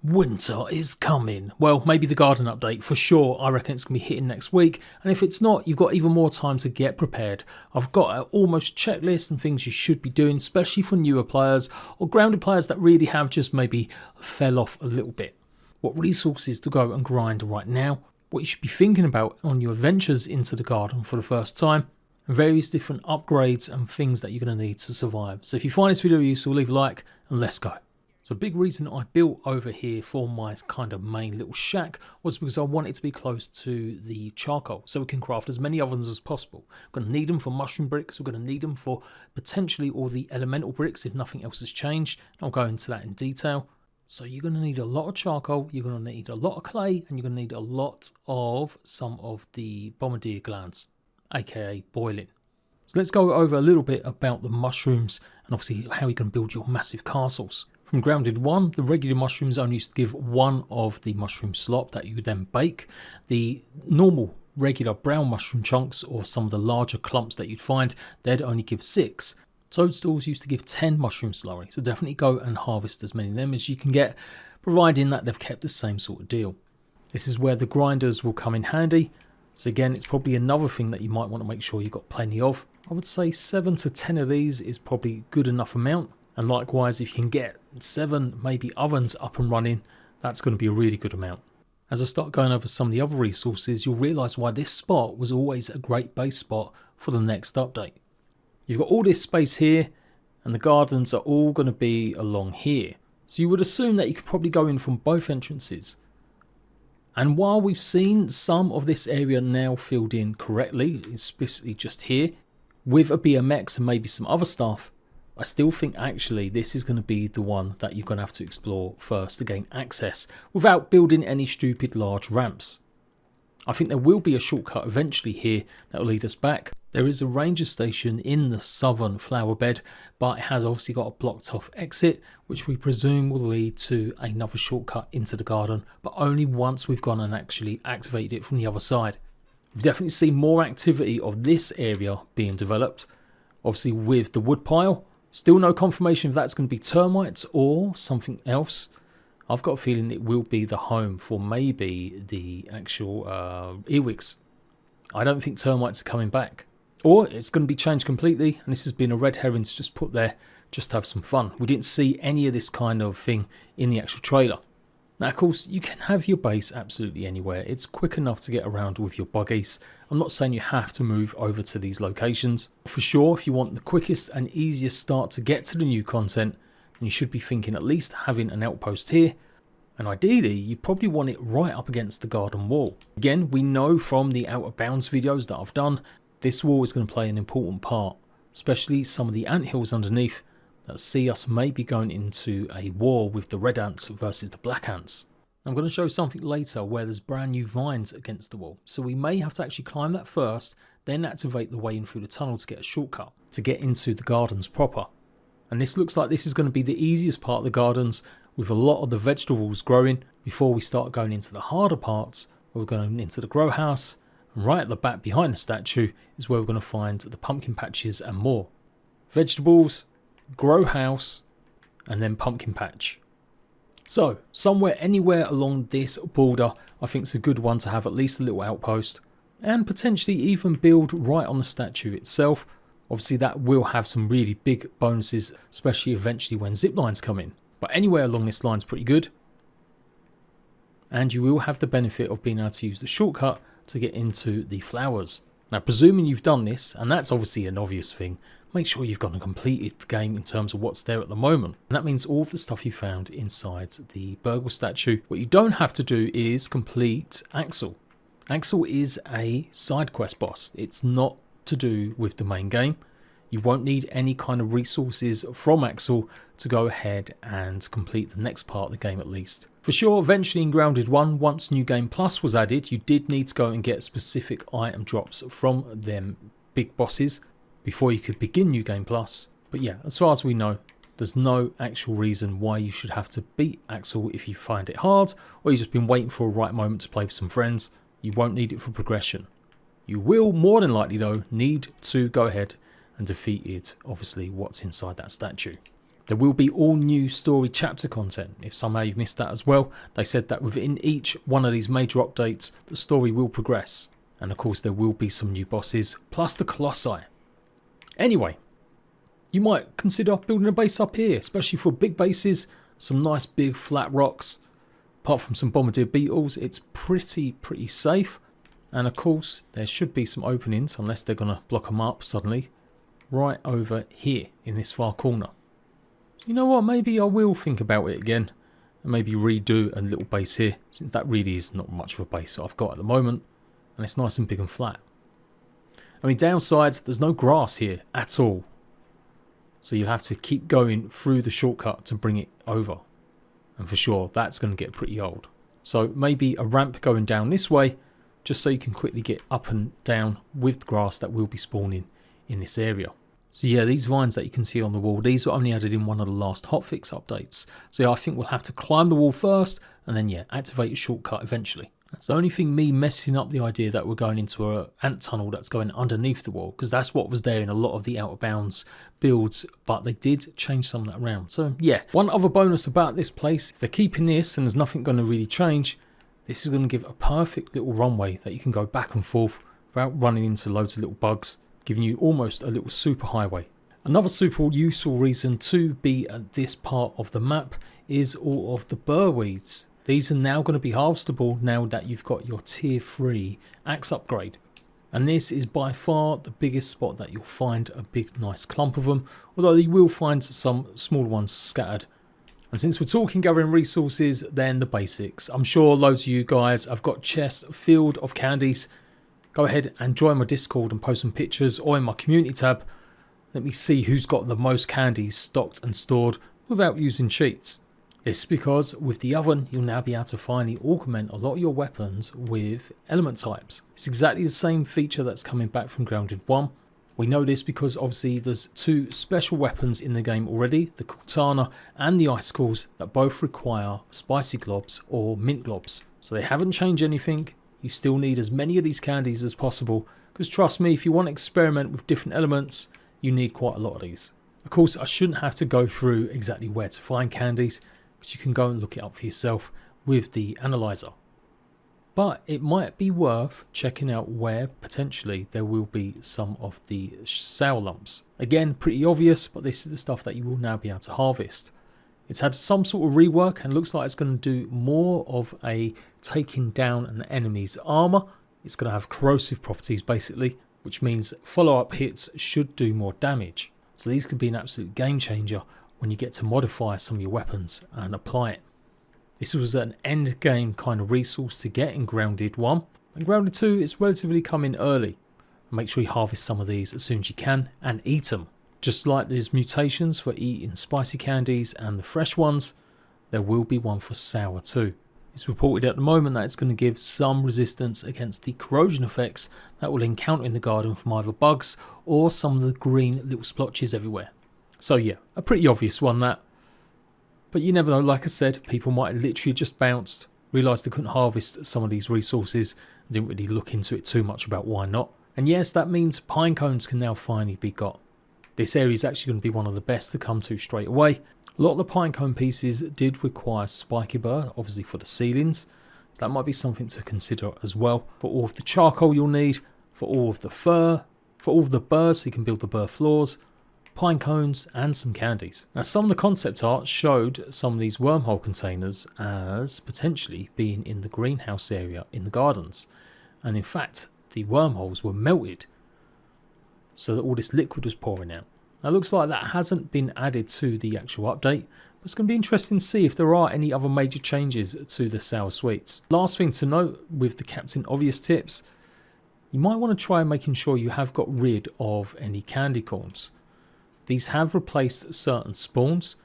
Winter is coming. Well, maybe the garden update for sure. I reckon it's going to be hitting next week. And if it's not, you've got even more time to get prepared. I've got an almost checklist and things you should be doing, especially for newer players or grounded players that really have just maybe fell off a little bit. What resources to go and grind right now, what you should be thinking about on your adventures into the garden for the first time, and various different upgrades and things that you're going to need to survive. So if you find this video useful, leave a like and let's go. So a big reason I built over here for my kind of main little shack was because I want it to be close to the charcoal so we can craft as many ovens as possible. We're going to need them for mushroom bricks, we're going to need them for potentially all the elemental bricks if nothing else has changed. I'll go into that in detail. So you're going to need a lot of charcoal, you're going to need a lot of clay, and you're going to need a lot of some of the bombardier glands, aka boiling. So let's go over a little bit about the mushrooms and obviously how you can build your massive castles. From grounded 1, the regular mushrooms only used to give 1 of the mushroom slop that you then bake. The normal regular brown mushroom chunks or some of the larger clumps that you'd find, they'd only give 6. Toadstools used to give 10 mushroom slurry, so definitely go and harvest as many of them as you can get, providing that they've kept the same sort of deal. This is where the grinders will come in handy. So again, it's probably another thing that you might want to make sure you've got plenty of. I would say 7 to 10 of these is probably a good enough amount. And likewise, if you can get 7 maybe ovens up and running, that's going to be a really good amount. As I start going over some of the other resources, you'll realise why this spot was always a great base spot for the next update. You've got all this space here, and the gardens are all going to be along here. So you would assume that you could probably go in from both entrances. And while we've seen some of this area now filled in correctly, especially just here, with a BMX and maybe some other stuff, I still think actually this is going to be the one that you're going to have to explore first to gain access without building any stupid large ramps. I think there will be a shortcut eventually here that will lead us back. There is a ranger station in the southern flower bed, but it has obviously got a blocked off exit, which we presume will lead to another shortcut into the garden, but only once we've gone and actually activated it from the other side. We've definitely seen more activity of this area being developed, obviously with the wood pile. Still no confirmation if that's going to be termites or something else. I've got a feeling it will be the home for maybe the actual earwigs. I don't think termites are coming back. Or it's going to be changed completely, and this has been a red herring to just put there just to have some fun. We didn't see any of this kind of thing in the actual trailer. Now, of course, you can have your base absolutely anywhere. It's quick enough to get around with your buggies. I'm not saying you have to move over to these locations. For sure, if you want the quickest and easiest start to get to the new content, then you should be thinking at least having an outpost here. And ideally, you probably want it right up against the garden wall. Again, we know from the Out of Bounds videos that I've done, this wall is going to play an important part, especially some of the anthills underneath that see us maybe going into a war with the red ants versus the black ants. I'm going to show something later where there's brand new vines against the wall, so we may have to actually climb that first, then activate the way in through the tunnel to get a shortcut to get into the gardens proper. And this looks like this is going to be the easiest part of the gardens, with a lot of the vegetables growing before we start going into the harder parts where we're going into the grow house, and right at the back behind the statue is where we're going to find the pumpkin patches and more. Vegetables, grow house, and then pumpkin patch. So somewhere anywhere along this border I think it's a good one to have at least a little outpost, and potentially even build right on the statue itself. Obviously that will have some really big bonuses, especially eventually when zip lines come in, but anywhere along this line is pretty good. And you will have the benefit of being able to use the shortcut to get into the flowers. Now, presuming you've done this, and that's obviously an obvious thing, make sure you've gone and completed the game in terms of what's there at the moment. And that means all of the stuff you found inside the Burgle statue. What you don't have to do is complete Axel. Axel is a side quest boss. It's not to do with the main game. You won't need any kind of resources from Axel to go ahead and complete the next part of the game at least. For sure, eventually in Grounded 1, once New Game Plus was added, you did need to go and get specific item drops from them big bosses before you could begin New Game Plus. But yeah, as far as we know, there's no actual reason why you should have to beat Axel if you find it hard, or you've just been waiting for a right moment to play with some friends. You won't need it for progression. You will more than likely though need to go ahead and defeat it, obviously what's inside that statue. There will be all new story chapter content. If somehow you've missed that as well, they said that within each one of these major updates, the story will progress. And of course there will be some new bosses, plus the Colossi. Anyway, you might consider building a base up here, especially for big bases, some nice big flat rocks. Apart from some bombardier beetles, it's pretty safe. And of course, there should be some openings, unless they're going to block them up suddenly, right over here in this far corner. So you know what, maybe I will think about it again and maybe redo a little base here, since that really is not much of a base that I've got at the moment. And it's nice and big and flat. I mean, downsides, there's no grass here at all. So you'll have to keep going through the shortcut to bring it over. And for sure, that's going to get pretty old. So maybe a ramp going down this way, just so you can quickly get up and down with the grass that will be spawning in this area. So yeah, these vines that you can see on the wall, these were only added in one of the last hotfix updates. So yeah, I think we'll have to climb the wall first, and then yeah, activate a shortcut eventually. That's the only thing me messing up the idea that we're going into an ant tunnel that's going underneath the wall, because that's what was there in a lot of the Out of Bounds builds, but they did change some of that around. So yeah, one other bonus about this place, if they're keeping this and there's nothing going to really change, this is going to give a perfect little runway that you can go back and forth without running into loads of little bugs, giving you almost a little super highway. Another super useful reason to be at this part of the map is all of the burr weeds. These are now going to be harvestable now that you've got your tier 3 axe upgrade. And this is by far the biggest spot that you'll find a big nice clump of them, although you will find some smaller ones scattered. And since we're talking gathering resources, then the basics. I'm sure loads of you guys have got chests filled of candies. Go ahead and join my Discord and post some pictures, or in my community tab. Let me see who's got the most candies stocked and stored without using cheats. This is because with the oven, you'll now be able to finally augment a lot of your weapons with element types. It's exactly the same feature that's coming back from Grounded 1. We know this because obviously there's 2 special weapons in the game already, the Katana and the Icicles, that both require spicy globs or mint globs. So they haven't changed anything. You still need as many of these candies as possible, because trust me, if you want to experiment with different elements, you need quite a lot of these. Of course, I shouldn't have to go through exactly where to find candies, you can go and look it up for yourself with the analyzer. But it might be worth checking out where potentially there will be some of the sour lumps. Again, pretty obvious, but this is the stuff that you will now be able to harvest. It's had some sort of rework and looks like it's going to do more of a taking down an enemy's armor. It's going to have corrosive properties basically, which means follow-up hits should do more damage. So these could be an absolute game changer when you get to modify some of your weapons and apply it. This was an end game kind of resource to get in Grounded 1, and Grounded 2 is relatively coming early. Make sure you harvest some of these as soon as you can and eat them. Just like there's mutations for eating spicy candies and the fresh ones, there will be one for sour too. It's reported at the moment that it's going to give some resistance against the corrosion effects that we'll encounter in the garden from either bugs or some of the green little splotches everywhere. So yeah, a pretty obvious one that. But you never know, like I said, people might have literally just bounced, realised they couldn't harvest some of these resources, didn't really look into it too much about why not. And yes, that means pine cones can now finally be got. This area is actually going to be one of the best to come to straight away. A lot of the pine cone pieces did require spiky burr, obviously for the ceilings. So that might be something to consider as well. For all of the charcoal you'll need, for all of the fur, for all of the burrs so you can build the burr floors, pine cones and some candies. Now some of the concept art showed some of these wormhole containers as potentially being in the greenhouse area in the gardens. And in fact, the wormholes were melted so that all this liquid was pouring out. Now it looks like that hasn't been added to the actual update, but it's going to be interesting to see if there are any other major changes to the sour sweets. Last thing to note with the Captain Obvious tips, you might want to try making sure you have got rid of any candy corns. These have replaced certain spawns.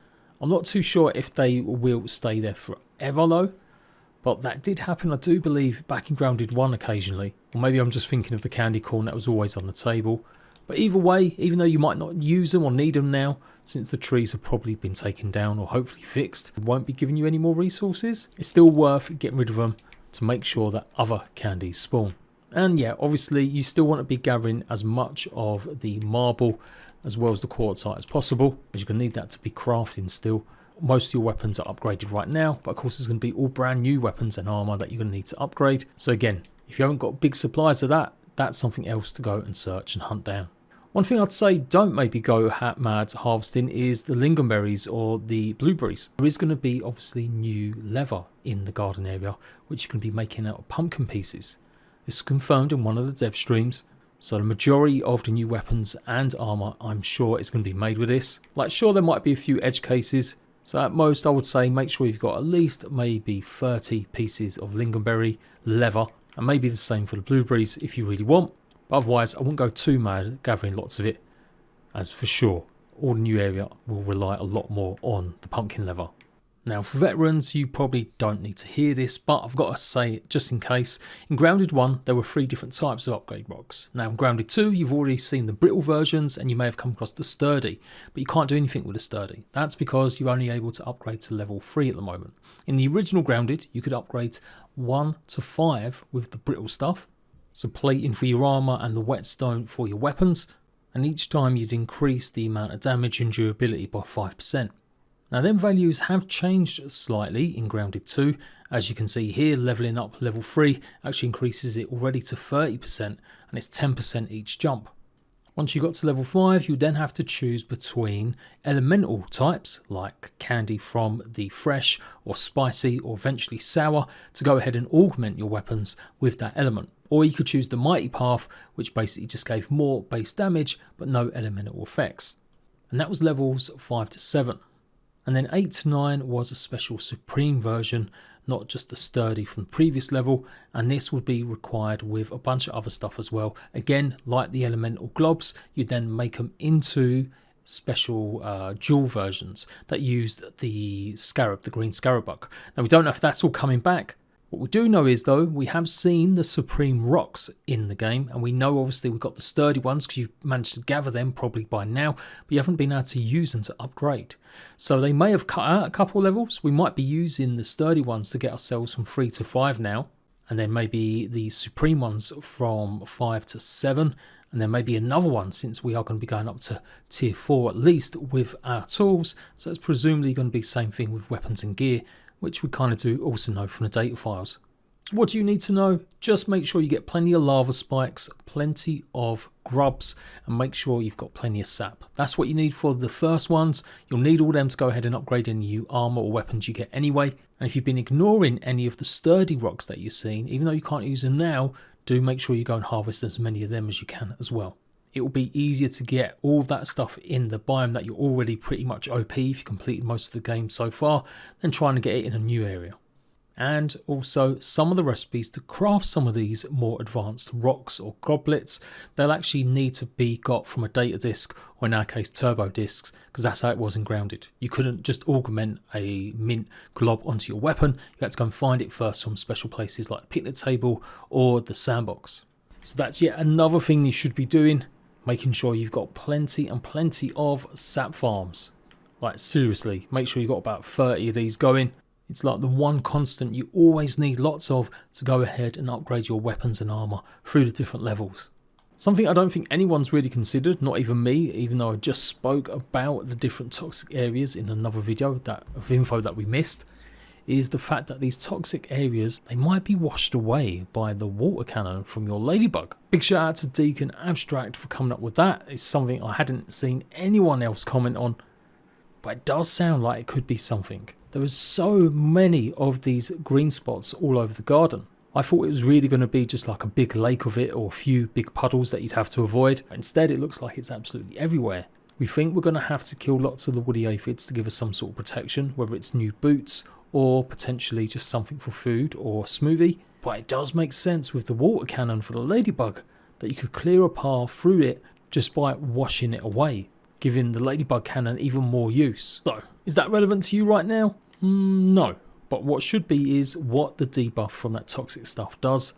I'm not too sure if they will stay there forever though, but that did happen I do believe back in Grounded 1 occasionally, or maybe I'm just thinking of the candy corn that was always on the table. But either way, even though you might not use them or need them now, since the trees have probably been taken down or hopefully fixed, it won't be giving you any more resources, it's still worth getting rid of them to make sure that other candies spawn. And yeah, obviously you still want to be gathering as much of the marble as well as the quartzite as possible, as you're going to need that to be crafting still. Most of your weapons are upgraded right now, but of course there's going to be all brand new weapons and armor that you're going to need to upgrade. So again, if you haven't got big supplies of that, that's something else to go and search and hunt down. One thing I'd say don't maybe go mad harvesting is the lingonberries or the blueberries. There is going to be obviously new leather in the garden area, which you can be making out of pumpkin pieces. This was confirmed in one of the dev streams. So the majority of the new weapons and armor, I'm sure, is going to be made with this. Like, sure, there might be a few edge cases. So at most, I would say make sure you've got at least maybe 30 pieces of lingonberry leather, and maybe the same for the blueberries if you really want. But otherwise, I wouldn't go too mad gathering lots of it, as for sure, all the new area will rely a lot more on the pumpkin leather. Now for veterans, you probably don't need to hear this, but I've got to say it just in case. In Grounded 1, there were 3 different types of upgrade rocks. Now in Grounded 2, you've already seen the brittle versions and you may have come across the sturdy, but you can't do anything with the sturdy. That's because you're only able to upgrade to level 3 at the moment. In the original Grounded, you could upgrade 1 to 5 with the brittle stuff, so plating for your armour and the whetstone for your weapons, and each time you'd increase the amount of damage and durability by 5%. Now them values have changed slightly in Grounded 2. As you can see here, levelling up level 3 actually increases it already to 30%, and it's 10% each jump. Once you got to level 5, you then have to choose between elemental types like candy from the fresh or spicy or eventually sour to go ahead and augment your weapons with that element. Or you could choose the mighty path, which basically just gave more base damage but no elemental effects. And that was levels 5 to 7. And then 8 to 9 was a special supreme version, not just the sturdy from the previous level, and this would be required with a bunch of other stuff as well. Again, like the elemental globs, you then make them into special dual versions that used the scarab, the green scarab bug. Now we don't know if that's all coming back. What we do know is though, we have seen the supreme rocks in the game, and we know obviously we've got the sturdy ones because you've managed to gather them probably by now, but you haven't been able to use them to upgrade. So they may have cut out a couple levels. We might be using the sturdy ones to get ourselves from 3 to 5 now, and then maybe the supreme ones from 5 to 7, and then maybe another one since we are going to be going up to tier 4 at least with our tools. So it's presumably going to be the same thing with weapons and gear, which we kind of do also know from the data files. What do you need to know? Just make sure you get plenty of lava spikes, plenty of grubs, and make sure you've got plenty of sap. That's what you need for the first ones. You'll need all them to go ahead and upgrade any new armor or weapons you get anyway. And if you've been ignoring any of the sturdy rocks that you've seen, even though you can't use them now, do make sure you go and harvest as many of them as you can as well. It will be easier to get all of that stuff in the biome that you're already pretty much OP if you completed most of the game so far, than trying to get it in a new area. And also some of the recipes to craft some of these more advanced rocks or goblets, they'll actually need to be got from a data disk, or in our case turbo disks, because that's how it was in Grounded. You couldn't just augment a mint glob onto your weapon, you had to go and find it first from special places like the picnic table or the sandbox. So that's yet another thing you should be doing, making sure you've got plenty and plenty of sap farms. Like seriously, make sure you've got about 30 of these going. It's like the one constant you always need lots of to go ahead and upgrade your weapons and armor through the different levels. Something I don't think anyone's really considered, not even me, even though I just spoke about the different toxic areas in another video of info that we missed, is the fact that these toxic areas, they might be washed away by the water cannon from your ladybug. Big shout out to Deacon Abstract for coming up with that. It's something I hadn't seen anyone else comment on, but it does sound like it could be something. There was so many of these green spots all over the garden. I thought it was really going to be just like a big lake of it or a few big puddles that you'd have to avoid. Instead, it looks like it's absolutely everywhere. We think we're going to have to kill lots of the woody aphids to give us some sort of protection, whether it's new boots or potentially just something for food or smoothie. But it does make sense with the water cannon for the ladybug that you could clear a path through it just by washing it away, giving the ladybug cannon even more use. So, is that relevant to you right now? No. But what should be is what the debuff from that toxic stuff does.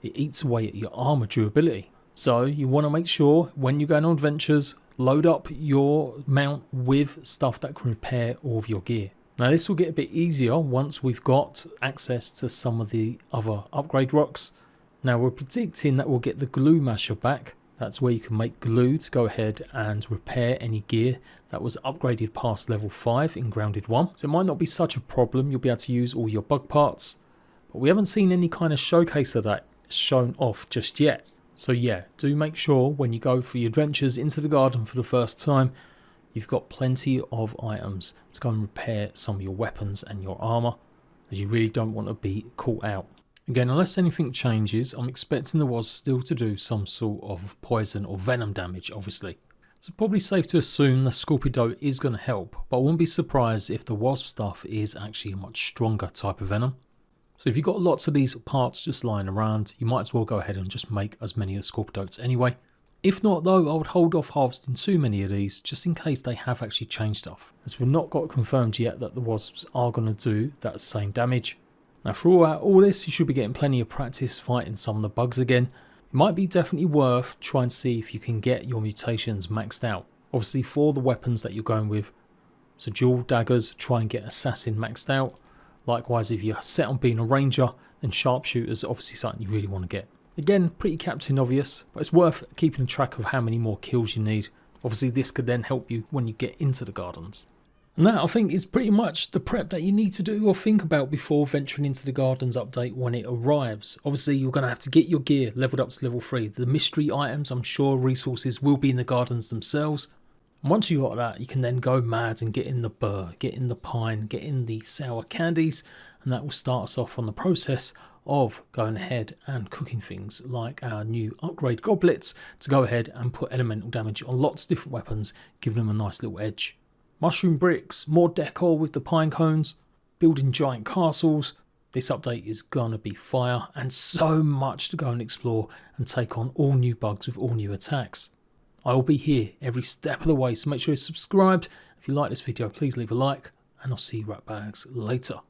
It eats away at your armor durability. So you want to make sure when you're going on adventures, load up your mount with stuff that can repair all of your gear. Now this will get a bit easier once we've got access to some of the other upgrade rocks. Now we're predicting that we'll get the glue masher back. That's where you can make glue to go ahead and repair any gear that was upgraded past level 5 in Grounded 1. So it might not be such a problem, you'll be able to use all your bug parts, but we haven't seen any kind of showcase of that shown off just yet. So yeah, do make sure when you go for your adventures into the garden for the first time, you've got plenty of items to go and repair some of your weapons and your armor, as you really don't want to be caught out. Again, unless anything changes, I'm expecting the wasp still to do some sort of poison or venom damage, obviously. So probably safe to assume the Scorpido is going to help, but I wouldn't be surprised if the wasp stuff is actually a much stronger type of venom. So if you've got lots of these parts just lying around, you might as well go ahead and just make as many of the Scorpidotes anyway. If not though, I would hold off harvesting too many of these just in case they have actually changed stuff, as we've not got confirmed yet that the wasps are going to do that same damage. Now throughout all this, you should be getting plenty of practice fighting some of the bugs again. It might be definitely worth trying to see if you can get your mutations maxed out. Obviously for the weapons that you're going with, so dual daggers, try and get assassin maxed out. Likewise, if you're set on being a ranger, then sharpshooter's obviously something you really want to get. Again, pretty Captain Obvious, but it's worth keeping track of how many more kills you need. Obviously this could then help you when you get into the gardens. And that, I think, is pretty much the prep that you need to do or think about before venturing into the gardens update when it arrives. Obviously you're going to have to get your gear leveled up to level 3. The mystery items, I'm sure resources will be in the gardens themselves. And once you got that, you can then go mad and get in the burr, get in the pine, get in the sour candies, and that will start us off on the process of going ahead and cooking things like our new upgrade goblets to go ahead and put elemental damage on lots of different weapons, giving them a nice little edge. Mushroom bricks, more decor with the pine cones, building giant castles. This update is gonna be fire, and so much to go and explore and take on all new bugs with all new attacks. I will be here every step of the way, so make sure you're subscribed. If you like this video, please leave a like, and I'll see you rat bags later.